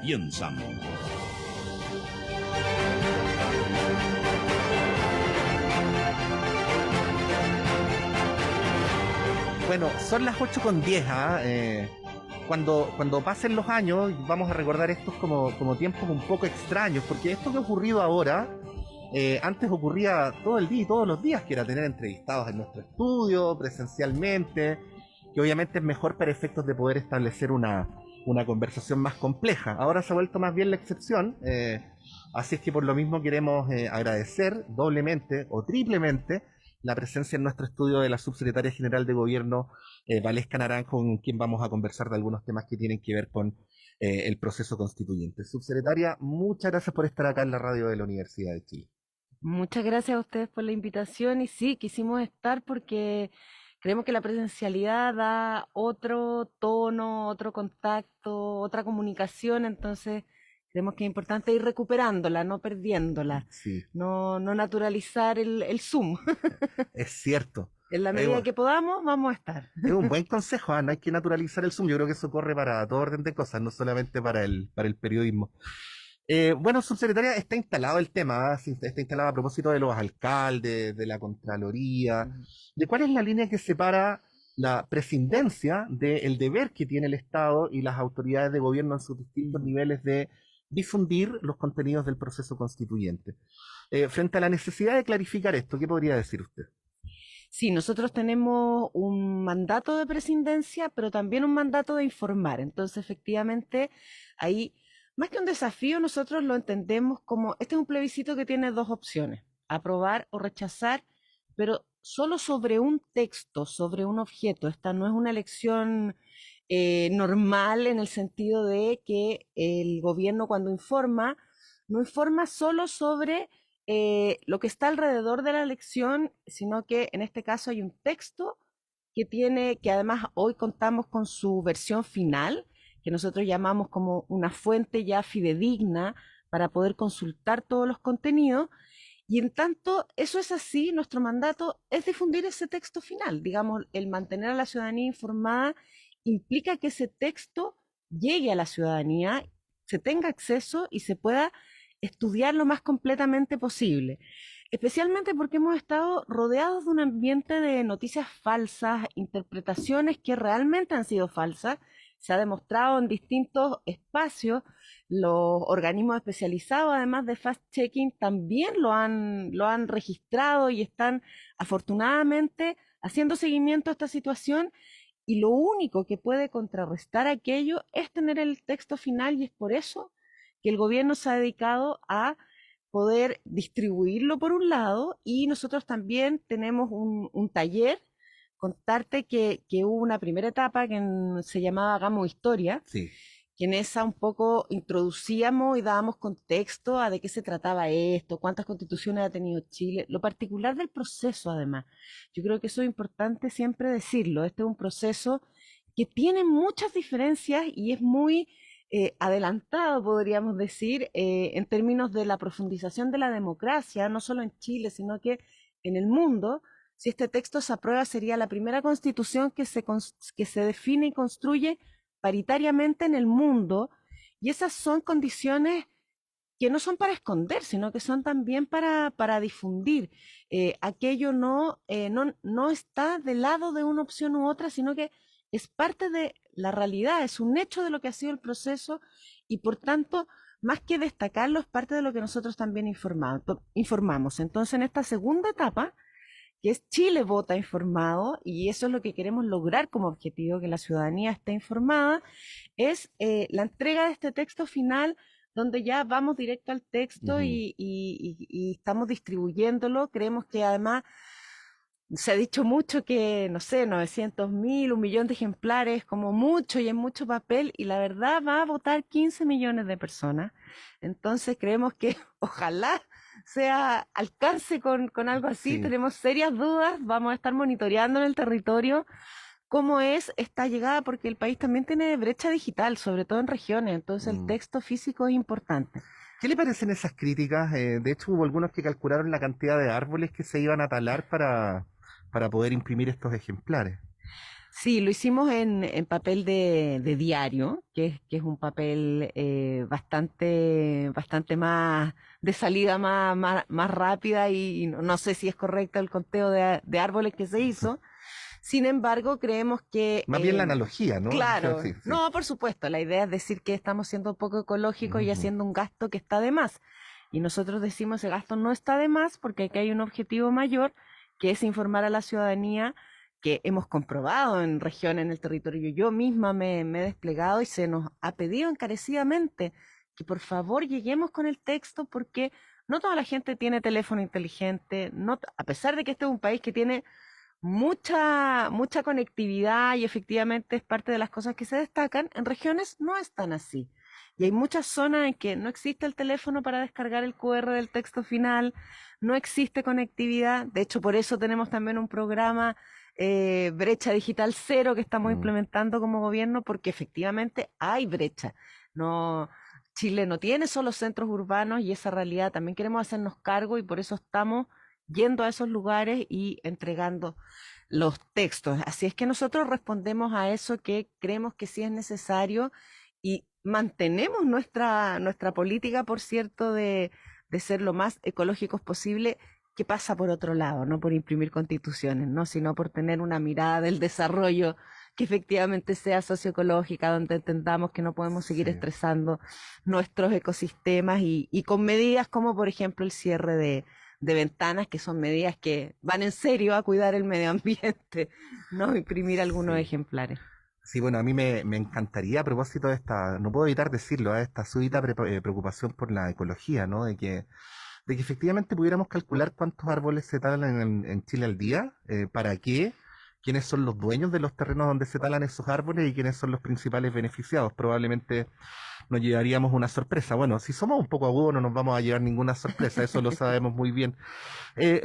piensan. Bueno, son las 8:10, ¿ah? Cuando pasen los años vamos a recordar estos como tiempos un poco extraños, porque esto que ha ocurrido ahora, antes ocurría todo el día y todos los días, que era tener entrevistados en nuestro estudio, presencialmente, que obviamente es mejor para efectos de poder establecer una conversación más compleja. Ahora se ha vuelto más bien la excepción, así es que por lo mismo queremos agradecer doblemente o triplemente la presencia en nuestro estudio de la subsecretaria general de Gobierno, Valesca Naranjo, con quien vamos a conversar de algunos temas que tienen que ver con el proceso constituyente. Subsecretaria, muchas gracias por estar acá en la radio de la Universidad de Chile. Muchas gracias a ustedes por la invitación y sí, quisimos estar porque creemos que la presencialidad da otro tono, otro contacto, otra comunicación, entonces creemos que es importante ir recuperándola, no perdiéndola, Sí, no naturalizar el Zoom. es cierto. En la Es, medida que podamos, vamos a estar. es un buen consejo, ¿ah? No hay que naturalizar el Zoom. Yo creo que eso corre para todo orden de cosas, no solamente para el periodismo. Bueno, subsecretaria, está instalado el tema, ¿ah? Sí, está instalado a propósito de los alcaldes, de la Contraloría, de cuál es la línea que separa la presidencia del deber que tiene el Estado y las autoridades de gobierno en sus distintos niveles de difundir los contenidos del proceso constituyente. Frente a la necesidad de clarificar esto, ¿qué podría decir usted? Sí, nosotros tenemos un mandato de presidencia, pero también un mandato de informar. Entonces, efectivamente, ahí, más que un desafío, nosotros lo entendemos como, este es un plebiscito que tiene dos opciones, aprobar o rechazar, pero solo sobre un texto, sobre un objeto. Esta no es una elección normal en el sentido de que el gobierno cuando informa, no informa solo sobre lo que está alrededor de la elección, sino que en este caso hay un texto que además hoy contamos con su versión final, que nosotros llamamos como una fuente ya fidedigna para poder consultar todos los contenidos. Y en tanto eso es así, nuestro mandato es difundir ese texto final. Digamos, el mantener a la ciudadanía informada implica que ese texto llegue a la ciudadanía, se tenga acceso y se pueda estudiar lo más completamente posible. Especialmente porque hemos estado rodeados de un ambiente de noticias falsas, interpretaciones que realmente han sido falsas. Se ha demostrado en distintos espacios. Los organismos especializados, además de fact-checking, también lo han registrado y están afortunadamente haciendo seguimiento a esta situación. Y lo único que puede contrarrestar aquello es tener el texto final, y es por eso que el gobierno se ha dedicado a poder distribuirlo por un lado, y nosotros también tenemos un taller. Contarte que hubo una primera etapa se llamaba Hagamos Historia, Sí. que en esa un poco introducíamos y dábamos contexto a de qué se trataba esto, cuántas constituciones ha tenido Chile, lo particular del proceso además. Yo creo que eso es importante siempre decirlo. Este es un proceso que tiene muchas diferencias y es muy adelantado, podríamos decir, en términos de la profundización de la democracia, no solo en Chile, sino que en el mundo. Si este texto se aprueba, sería la primera constitución que se define y construye paritariamente en el mundo, y esas son condiciones que no son para esconder, sino que son también para difundir. Aquello no está del lado de una opción u otra, sino que es parte de la realidad, es un hecho de lo que ha sido el proceso, y por tanto, más que destacarlo, es parte de lo que nosotros también informamos. Entonces, en esta segunda etapa, que es Chile vota informado, y eso es lo que queremos lograr como objetivo, que la ciudadanía esté informada, es la entrega de este texto final, donde ya vamos directo al texto Ujú. y estamos distribuyéndolo. Creemos que además se ha dicho mucho que, no sé, 900.000, 1 millón de ejemplares, como mucho, y en mucho papel, y la verdad va a votar 15 millones de personas. Entonces creemos que ojalá alcance con algo así. Sí. Tenemos serias dudas, vamos a estar monitoreando en el territorio cómo es esta llegada, porque el país también tiene brecha digital, sobre todo en regiones, entonces el Mm. texto físico es importante. ¿Qué le parecen esas críticas? De hecho, hubo algunos que calcularon la cantidad de árboles que se iban a talar para poder imprimir estos ejemplares. Sí, lo hicimos en papel de diario, que es un papel bastante más de salida más rápida y no sé si es correcto el conteo de árboles que se hizo. Sin embargo, creemos que, Más bien la analogía, ¿no? claro, Sí, sí. no, por supuesto, la idea es decir que estamos siendo poco ecológicos y Ujú. haciendo un gasto que está de más. Y nosotros decimos ese gasto no está de más porque aquí hay un objetivo mayor, que es informar a la ciudadanía que hemos comprobado en regiones, en el territorio. Yo misma me he desplegado y se nos ha pedido encarecidamente que por favor lleguemos con el texto porque no toda la gente tiene teléfono inteligente, no, a pesar de que este es un país que tiene mucha conectividad y efectivamente es parte de las cosas que se destacan, en regiones no es tan así. Y hay muchas zonas en que no existe el teléfono para descargar el QR del texto final, no existe conectividad. De hecho, por eso tenemos también un programa Brecha Digital Cero que estamos Mm. implementando como gobierno, porque efectivamente hay brecha. No, Chile no tiene solo centros urbanos y esa realidad también queremos hacernos cargo y por eso estamos yendo a esos lugares y entregando los textos. Así es que nosotros respondemos a eso que creemos que sí es necesario y mantenemos nuestra política, por cierto, de ser lo más ecológicos posible, que pasa por otro lado, no por imprimir constituciones, ¿no? Sino por tener una mirada del desarrollo que efectivamente sea socioecológica, donde entendamos que no podemos seguir Sí. estresando nuestros ecosistemas y con medidas como, por ejemplo, el cierre de ventanas, que son medidas que van en serio a cuidar el medio ambiente, no imprimir algunos Sí. ejemplares. Sí, bueno, a mí me encantaría a propósito de esta, no puedo evitar decirlo, esta súbita preocupación por la ecología, ¿no? De que efectivamente pudiéramos calcular cuántos árboles se talan en Chile al día, para qué, quiénes son los dueños de los terrenos donde se talan esos árboles y quiénes son los principales beneficiados. Probablemente nos llevaríamos una sorpresa. Bueno, si somos un poco agudos no nos vamos a llevar ninguna sorpresa, eso lo sabemos muy bien.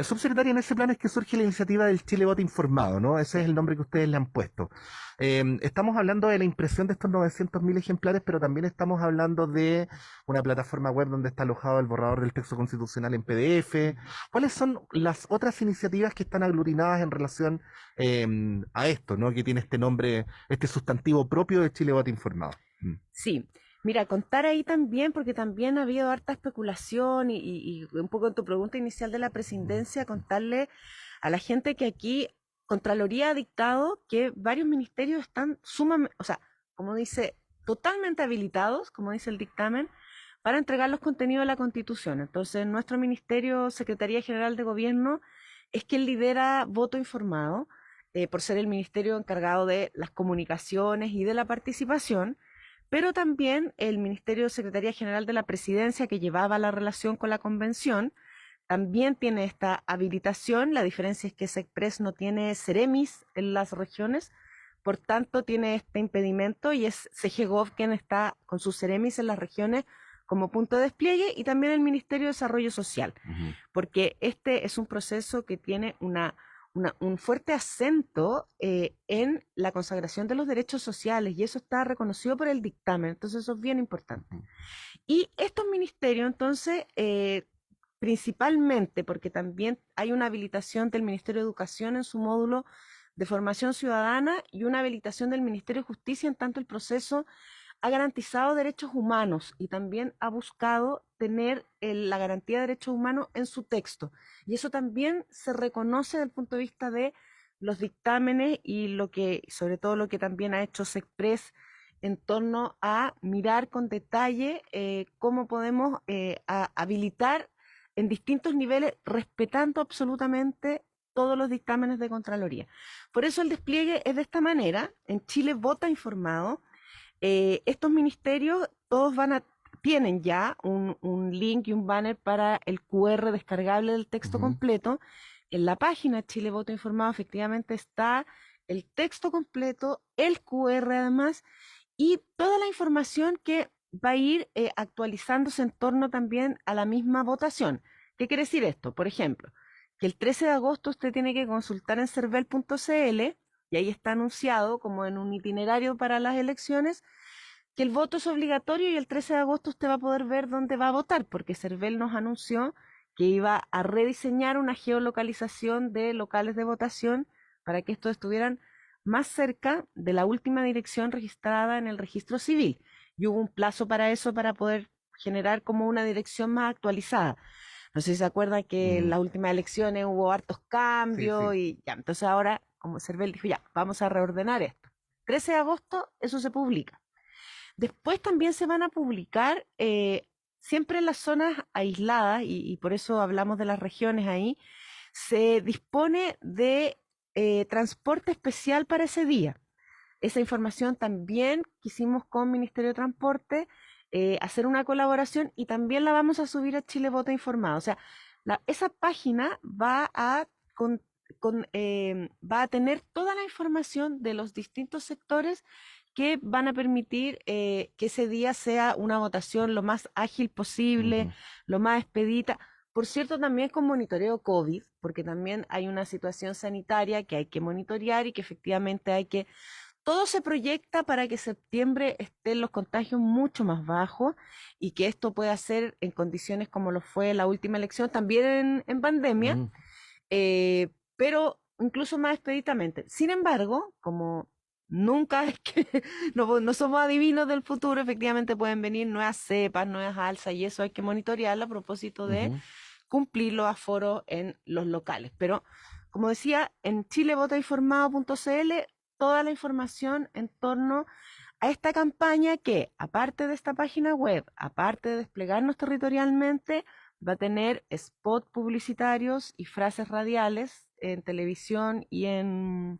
Subsecretaria, en ese plan es que surge la iniciativa del Chile Voto Informado, ¿no? Ese es el nombre que ustedes le han puesto. Estamos hablando de la impresión de estos 900.000 ejemplares, pero también estamos hablando de una plataforma web donde está alojado el borrador del texto constitucional en PDF. ¿Cuáles son las otras iniciativas que están aglutinadas en relación eh, a esto, ¿no? Que tiene este nombre, este sustantivo propio de Chile Voto Informado. Mm. Sí, mira, contar ahí también, porque también ha habido harta especulación y un poco en tu pregunta inicial de la presidencia, contarle a la gente que aquí Contraloría ha dictado que varios ministerios están sumamente, o sea, como dice, totalmente habilitados, como dice el dictamen, para entregar los contenidos de la Constitución. Entonces, nuestro ministerio, Secretaría General de Gobierno, es quien lidera voto informado, por ser el ministerio encargado de las comunicaciones y de la participación, pero también el Ministerio de Secretaría General de la Presidencia, que llevaba la relación con la convención, también tiene esta habilitación. La diferencia es que SECPRES no tiene Ceremis en las regiones, por tanto tiene este impedimento y es CGGOV quien está con sus Ceremis en las regiones como punto de despliegue y también el Ministerio de Desarrollo Social, Ujú. porque este es un proceso que tiene un fuerte acento en la consagración de los derechos sociales y eso está reconocido por el dictamen, entonces eso es bien importante. Ujú. Y estos ministerios, entonces, principalmente porque también hay una habilitación del Ministerio de Educación en su módulo de formación ciudadana y una habilitación del Ministerio de Justicia en tanto el proceso ha garantizado derechos humanos y también ha buscado tener la garantía de derechos humanos en su texto. Y eso también se reconoce desde el punto de vista de los dictámenes y lo que, sobre todo lo que también ha hecho SECPRES en torno a mirar con detalle cómo podemos habilitar en distintos niveles, respetando absolutamente todos los dictámenes de Contraloría. Por eso el despliegue es de esta manera. En Chile vota informado, estos ministerios todos tienen ya un link y un banner para el QR descargable del texto Ujú. completo. En la página Chile Voto Informado efectivamente está el texto completo, el QR además, y toda la información que va a ir actualizándose en torno también a la misma votación. ¿Qué quiere decir esto? Por ejemplo, que el 13 de agosto usted tiene que consultar en cervel.cl y ahí está anunciado como en un itinerario para las elecciones que el voto es obligatorio y el 13 de agosto usted va a poder ver dónde va a votar, porque Cervel nos anunció que iba a rediseñar una geolocalización de locales de votación para que estos estuvieran más cerca de la última dirección registrada en el registro civil. Y hubo un plazo para eso, para poder generar como una dirección más actualizada. No sé si se acuerdan que en las últimas elecciones hubo hartos Sí, cambios sí. y ya, entonces ahora, como Cervel dijo, ya, vamos a reordenar esto. 13 de agosto, eso se publica. Después también se van a publicar siempre en las zonas aisladas, y por eso hablamos de las regiones ahí, se dispone de transporte especial para ese día. Esa información también quisimos con Ministerio de Transporte hacer una colaboración y también la vamos a subir a Chile Vota Informado. O sea, esa página va a tener toda la información de los distintos sectores que van a permitir que ese día sea una votación lo más ágil posible, Ujú. lo más expedita. Por cierto, también con monitoreo COVID, porque también hay una situación sanitaria que hay que monitorear y que efectivamente hay que todo se proyecta para que septiembre estén los contagios mucho más bajos y que esto pueda ser en condiciones como lo fue la última elección, también en pandemia, Mm. pero incluso más expeditamente. Sin embargo, como nunca es que no somos adivinos del futuro, efectivamente pueden venir nuevas cepas, nuevas alzas y eso hay que monitorearlo a propósito de Ujú. cumplir los aforos en los locales. Pero, como decía, en chilevotainformado.cl toda la información en torno a esta campaña que, aparte de esta página web, aparte de desplegarnos territorialmente, va a tener spots publicitarios y frases radiales en televisión y en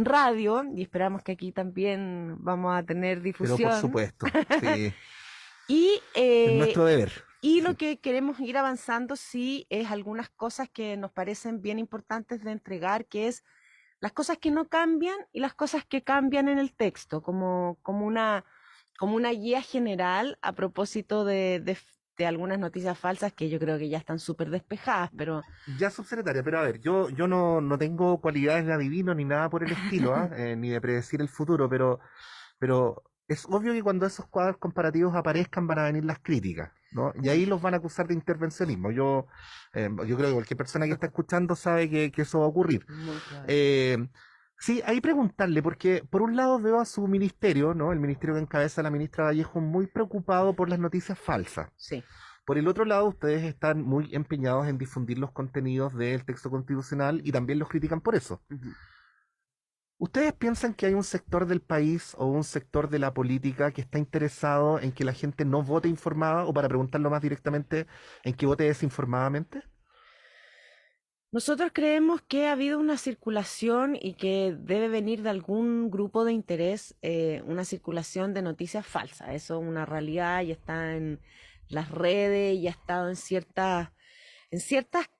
radio, y esperamos que aquí también vamos a tener Pero por difusión. supuesto, sí, Y, es eh, nuestro deber. y lo Sí. que queremos ir avanzando, sí, es algunas cosas que nos parecen bien importantes de entregar, que es las cosas que no cambian y las cosas que cambian en el texto, como una guía general a propósito de algunas noticias falsas que yo creo que ya están súper despejadas, pero Ya, subsecretaria, pero a ver, yo no tengo cualidades de adivino ni nada por el estilo, ¿ah? Ni de predecir el futuro, pero es obvio que cuando esos cuadros comparativos aparezcan van a venir las críticas, ¿no? Y ahí los van a acusar de intervencionismo. Yo creo que cualquier persona que está escuchando sabe que eso va a ocurrir. muy probable. Eh, sí, ahí preguntarle, porque por un lado veo a su ministerio, ¿no? El ministerio que encabeza la ministra Vallejo, muy preocupado por las noticias falsas. Sí. Por el otro lado, ustedes están muy empeñados en difundir los contenidos del texto constitucional y también los critican por eso. Ujú. ¿Ustedes piensan que hay un sector del país o un sector de la política que está interesado en que la gente no vote informada o, para preguntarlo más directamente, en que vote desinformadamente? Nosotros creemos que ha habido una circulación y que debe venir de algún grupo de interés, una circulación de noticias falsas. Eso es una realidad y está en las redes y ha estado en ciertas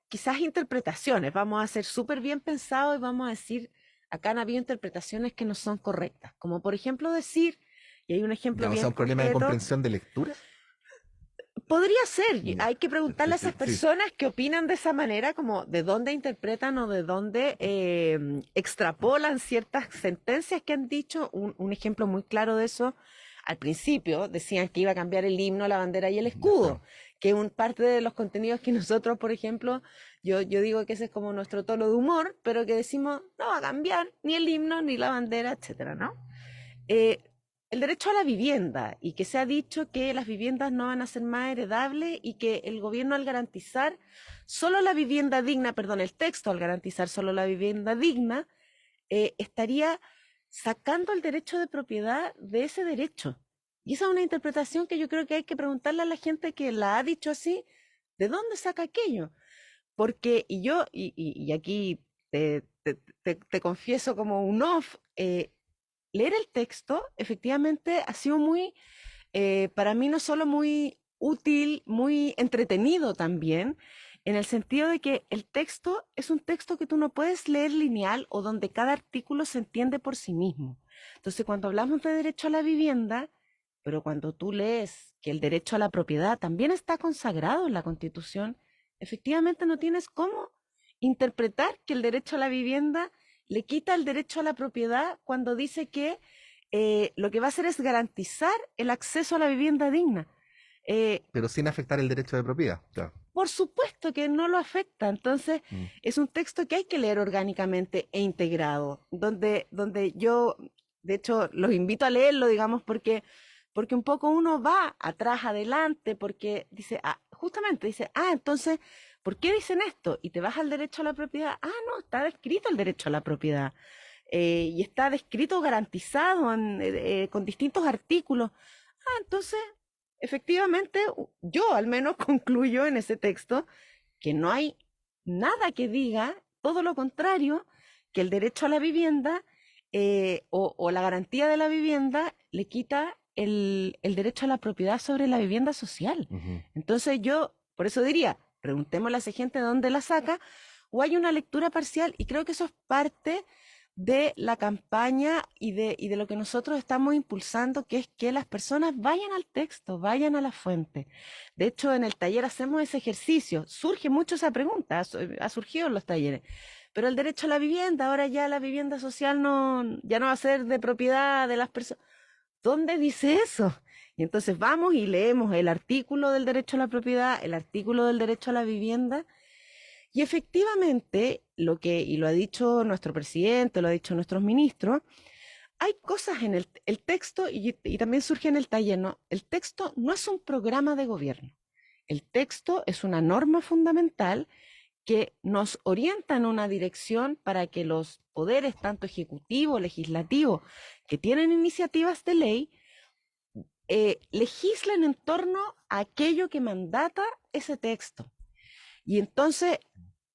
quizás interpretaciones. Vamos a ser súper bien pensados y vamos a decir, acá han habido interpretaciones que no son correctas. Como por ejemplo decir, y hay un ejemplo Ya, o bien sea, un problema de concreto. comprensión de lectura. Podría ser, Ya, hay que preguntarle a esas sí. personas que opinan de esa manera, como de dónde interpretan o de dónde extrapolan ciertas sentencias que han dicho. Un ejemplo muy claro de eso, al principio decían que iba a cambiar el himno, la bandera y el escudo, Eso. que un parte de los contenidos que nosotros, por ejemplo, yo digo que ese es como nuestro tono de humor, pero que decimos, no va a cambiar ni el himno, ni la bandera, etcétera, ¿no? eh, el derecho a la vivienda y que se ha dicho que las viviendas no van a ser más heredables y que el gobierno al garantizar solo la vivienda digna, perdón, el texto al garantizar solo la vivienda digna, estaría sacando el derecho de propiedad de ese derecho. Y esa es una interpretación que yo creo que hay que preguntarle a la gente que la ha dicho así, ¿de dónde saca aquello? Porque, y aquí te confieso como un off, leer el texto efectivamente ha sido para mí no solo muy útil, muy entretenido también, en el sentido de que el texto es un texto que tú no puedes leer lineal o donde cada artículo se entiende por sí mismo. Entonces, cuando hablamos de derecho a la vivienda, pero cuando tú lees que el derecho a la propiedad también está consagrado en la Constitución, efectivamente no tienes cómo interpretar que el derecho a la vivienda le quita el derecho a la propiedad cuando dice que lo que va a hacer es garantizar el acceso a la vivienda digna. Pero sin afectar el derecho de propiedad. Claro. Por supuesto que no lo afecta. Entonces, Mm. es un texto que hay que leer orgánicamente e integrado, donde yo, de hecho, los invito a leerlo, digamos, porque un poco uno va atrás, adelante, porque dice, justamente dice, entonces, ¿por qué dicen esto? Y te vas al derecho a la propiedad. No, está descrito el derecho a la propiedad. Y está descrito, garantizado con distintos artículos. Entonces, efectivamente, yo al menos concluyo en ese texto que no hay nada que diga, todo lo contrario, que el derecho a la vivienda o la garantía de la vivienda le quita el derecho a la propiedad sobre la vivienda social. Ujú. Entonces yo, por eso diría, preguntémosle a esa gente de dónde la saca, o hay una lectura parcial, y creo que eso es parte de la campaña y de lo que nosotros estamos impulsando, que es que las personas vayan al texto, vayan a la fuente. De hecho, en el taller hacemos ese ejercicio. Surge mucho esa pregunta, ha surgido en los talleres. Pero el derecho a la vivienda, ahora ya la vivienda social ya no va a ser de propiedad de las personas. ¿Dónde dice eso? Y entonces vamos y leemos el artículo del derecho a la propiedad, el artículo del derecho a la vivienda, y efectivamente, y lo ha dicho nuestro presidente, lo ha dicho nuestros ministros, hay cosas en el texto y también surge en el taller, ¿no? El texto no es un programa de gobierno. El texto es una norma fundamental que nos orienta en una dirección para que los poderes, tanto ejecutivo, legislativo, que tienen iniciativas de ley, legislen en torno a aquello que mandata ese texto. Y entonces,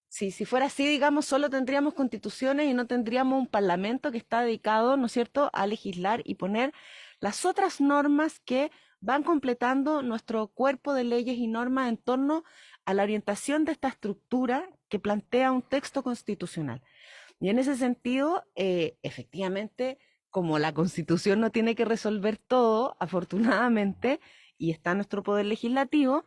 si fuera así, digamos, solo tendríamos constituciones y no tendríamos un parlamento que está dedicado, ¿no es cierto?, a legislar y poner las otras normas que van completando nuestro cuerpo de leyes y normas en torno a la orientación de esta estructura que plantea un texto constitucional. Y en ese sentido, efectivamente, como la Constitución no tiene que resolver todo, afortunadamente, y está nuestro poder legislativo,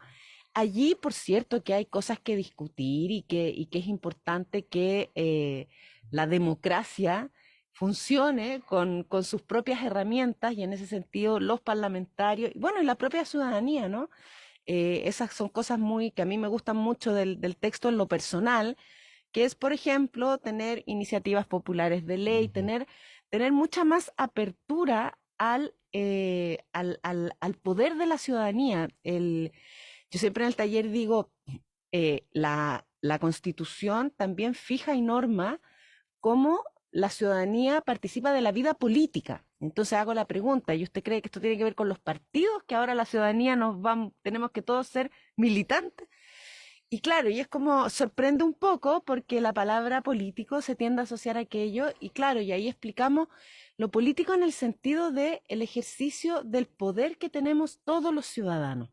allí, por cierto, que hay cosas que discutir y que es importante que la democracia funcione con sus propias herramientas y en ese sentido los parlamentarios, y bueno, y la propia ciudadanía, ¿no? Esas son cosas que a mí me gustan mucho del texto en lo personal, que es, por ejemplo, tener iniciativas populares de ley, Ujú. tener mucha más apertura al poder de la ciudadanía. Yo siempre en el taller digo, la Constitución también fija y norma cómo la ciudadanía participa de la vida política. Entonces hago la pregunta, ¿y usted cree que esto tiene que ver con los partidos, que ahora la ciudadanía tenemos que todos ser militantes? Y claro, y es como sorprende un poco porque la palabra político se tiende a asociar a aquello, y claro, y ahí explicamos lo político en el sentido de el ejercicio del poder que tenemos todos los ciudadanos.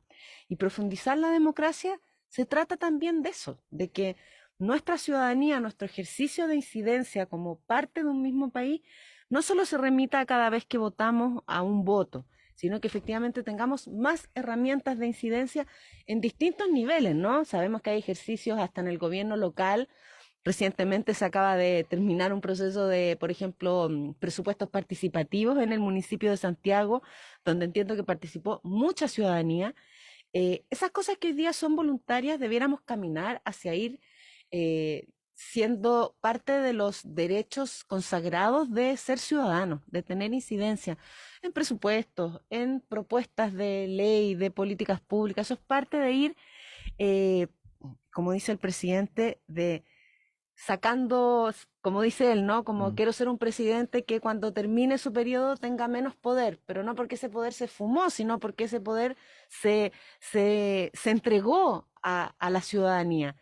Y profundizar la democracia se trata también de eso, de que nuestra ciudadanía, nuestro ejercicio de incidencia como parte de un mismo país, no solo se remita a cada vez que votamos a un voto, sino que efectivamente tengamos más herramientas de incidencia en distintos niveles, ¿no? Sabemos que hay ejercicios hasta en el gobierno local. Recientemente se acaba de terminar un proceso de, por ejemplo, presupuestos participativos en el municipio de Santiago, donde entiendo que participó mucha ciudadanía. Esas cosas que hoy día son voluntarias debiéramos caminar hacia ir siendo parte de los derechos consagrados de ser ciudadanos, de tener incidencia en presupuestos, en propuestas de ley, de políticas públicas. Eso es parte de ir, eh, como dice el presidente, de sacando, como dice él, ¿no? Como Mm. quiero ser un presidente que cuando termine su periodo tenga menos poder, pero no porque ese poder se fumó, sino porque ese poder se entregó a la ciudadanía.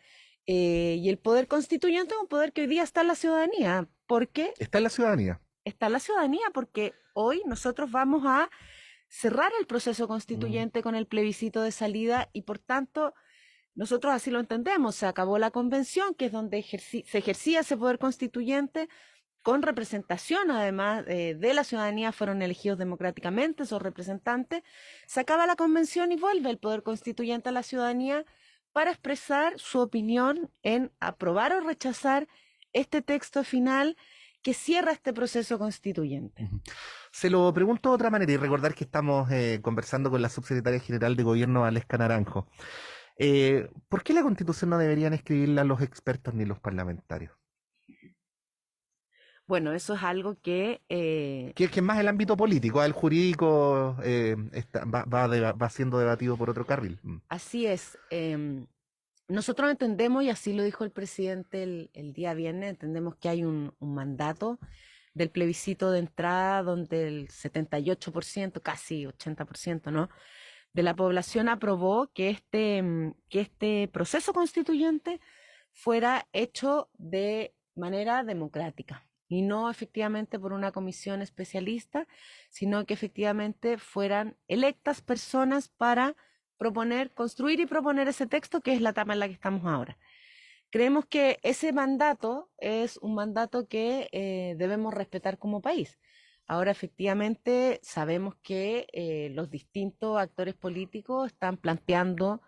Y el poder constituyente es un poder que hoy día está en la ciudadanía. ¿Por qué? Está en la ciudadanía. Está en la ciudadanía porque hoy nosotros vamos a cerrar el proceso Mm. constituyente con el plebiscito de salida y por tanto nosotros así lo entendemos. Se acabó la convención, que es donde se ejercía ese poder constituyente con representación, además de la ciudadanía, fueron elegidos democráticamente esos representantes. Se acaba la convención y vuelve el poder constituyente a la ciudadanía para expresar su opinión en aprobar o rechazar este texto final que cierra este proceso constituyente. Ujú. Se lo pregunto de otra manera y recordar que estamos conversando con la subsecretaria general de Gobierno, Valesca Naranjo. ¿Por qué la Constitución no deberían escribirla los expertos ni los parlamentarios? Bueno, eso es algo que Que es más el ámbito político, el jurídico va siendo debatido por otro carril. así es. Nosotros entendemos, y así lo dijo el presidente el día viernes, entendemos que hay un mandato del plebiscito de entrada donde el 78%, casi 80%, ¿no?, de la población aprobó que este proceso constituyente fuera hecho de manera democrática y no efectivamente por una comisión especialista, sino que efectivamente fueran electas personas para proponer, construir y proponer ese texto, que es la etapa en la que estamos ahora. Creemos que ese mandato es un mandato que debemos respetar como país. Ahora, efectivamente, sabemos que los distintos actores políticos están planteando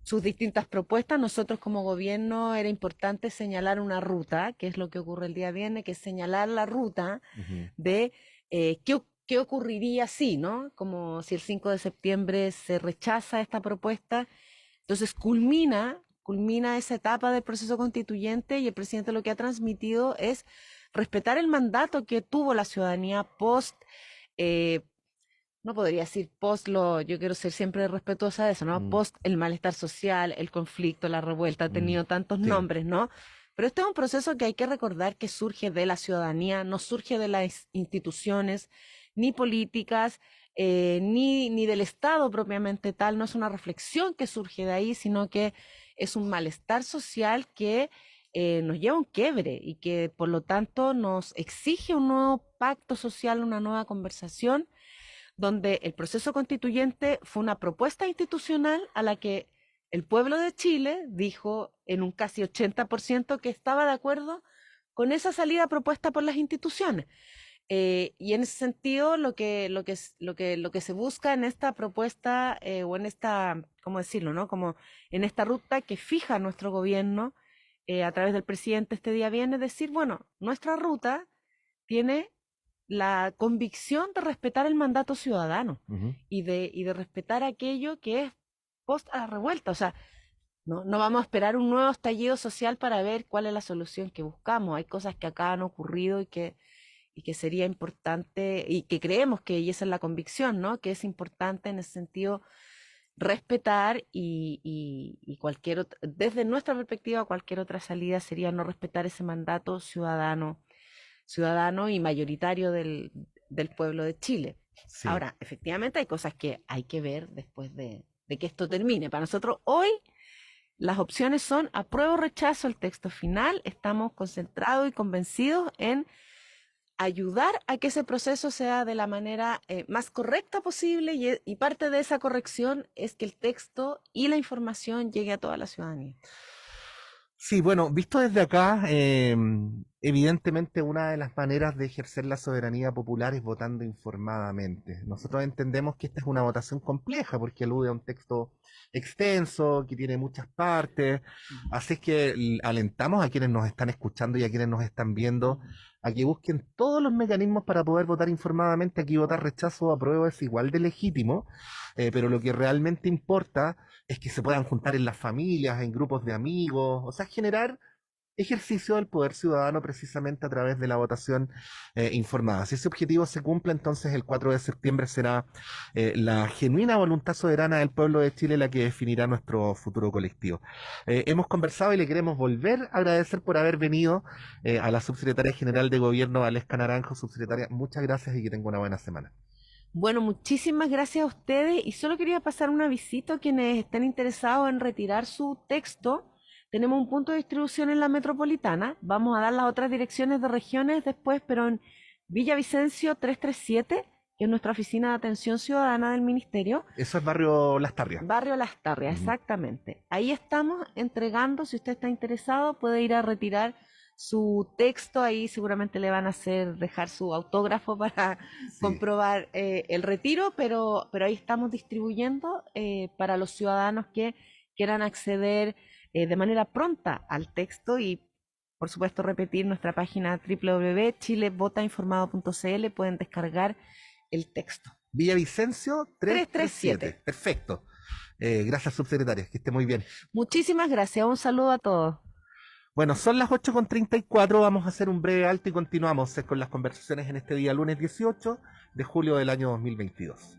sus distintas propuestas. Nosotros como gobierno era importante señalar una ruta, que es lo que ocurre el día viernes, que es señalar la ruta Ujú. de qué ocurriría si, ¿no? Como si el 5 de septiembre se rechaza esta propuesta, entonces culmina esa etapa del proceso constituyente y el presidente lo que ha transmitido es respetar el mandato que tuvo la ciudadanía post, eh, no podría decir post yo quiero ser siempre respetuosa de eso, ¿no? Mm, Post el malestar social, el conflicto, la revuelta, ha mm, tenido tantos sí. nombres, ¿no? Pero este es un proceso que hay que recordar que surge de la ciudadanía, no surge de las instituciones, ni políticas, ni del Estado propiamente tal, no es una reflexión que surge de ahí, sino que es un malestar social que nos lleva a un quiebre y que por lo tanto nos exige un nuevo pacto social, una nueva conversación donde el proceso constituyente fue una propuesta institucional a la que el pueblo de Chile dijo en un casi 80% que estaba de acuerdo con esa salida propuesta por las instituciones. Y en ese sentido, lo que se busca en esta propuesta o en esta, ¿cómo decirlo?, ¿no? Como en esta ruta que fija nuestro gobierno a través del presidente este día viene decir, bueno, nuestra ruta tiene la convicción de respetar el mandato ciudadano Ujú. y de respetar aquello que es post a la revuelta. O sea, no vamos a esperar un nuevo estallido social para ver cuál es la solución que buscamos. Hay cosas que acá han ocurrido y que sería importante, y que creemos que, y esa es la convicción, ¿no? Que es importante en ese sentido respetar y cualquier desde nuestra perspectiva, cualquier otra salida sería no respetar ese mandato ciudadano y mayoritario del pueblo de Chile. Sí. Ahora, efectivamente hay cosas que hay que ver después de que esto termine. Para nosotros hoy las opciones son apruebo o rechazo el texto final. Estamos concentrados y convencidos en ayudar a que ese proceso sea de la manera más correcta posible y parte de esa corrección es que el texto y la información llegue a toda la ciudadanía. Sí, bueno, visto desde acá, evidentemente una de las maneras de ejercer la soberanía popular es votando informadamente. Nosotros entendemos que esta es una votación compleja porque alude a un texto extenso, que tiene muchas partes, así es que alentamos a quienes nos están escuchando y a quienes nos están viendo a que busquen todos los mecanismos para poder votar informadamente. Aquí votar rechazo o apruebo es igual de legítimo, pero lo que realmente importa es que se puedan juntar en las familias, en grupos de amigos, o sea, generar ejercicio del poder ciudadano precisamente a través de la votación informada. Si ese objetivo se cumple, entonces el 4 de septiembre será la genuina voluntad soberana del pueblo de Chile la que definirá nuestro futuro colectivo. Hemos conversado y le queremos volver a agradecer por haber venido a la subsecretaria general de Gobierno, Valesca Naranjo. Subsecretaria, muchas gracias y que tenga una buena semana. Bueno, muchísimas gracias a ustedes y solo quería pasar un avisito a quienes estén interesados en retirar su texto. Tenemos un punto de distribución en la metropolitana. Vamos a dar las otras direcciones de regiones después, pero en Villavicencio 337, que es nuestra oficina de atención ciudadana del ministerio. Eso es Barrio Las Tarrias. Barrio Las Tarrias, Ujú. exactamente. Ahí estamos entregando, si usted está interesado, puede ir a retirar su texto, ahí seguramente le van a hacer dejar su autógrafo para Sí. comprobar el retiro, pero ahí estamos distribuyendo para los ciudadanos que quieran acceder de manera pronta al texto y por supuesto, repetir nuestra página www.chilevotainformado.cl, pueden descargar el texto. Villavicencio 337. 337. Perfecto. Gracias, subsecretaria, que esté muy bien. Muchísimas gracias, un saludo a todos. Bueno, son las 8:34, vamos a hacer un breve alto y continuamos con las conversaciones en este día lunes 18 de julio del año 2022.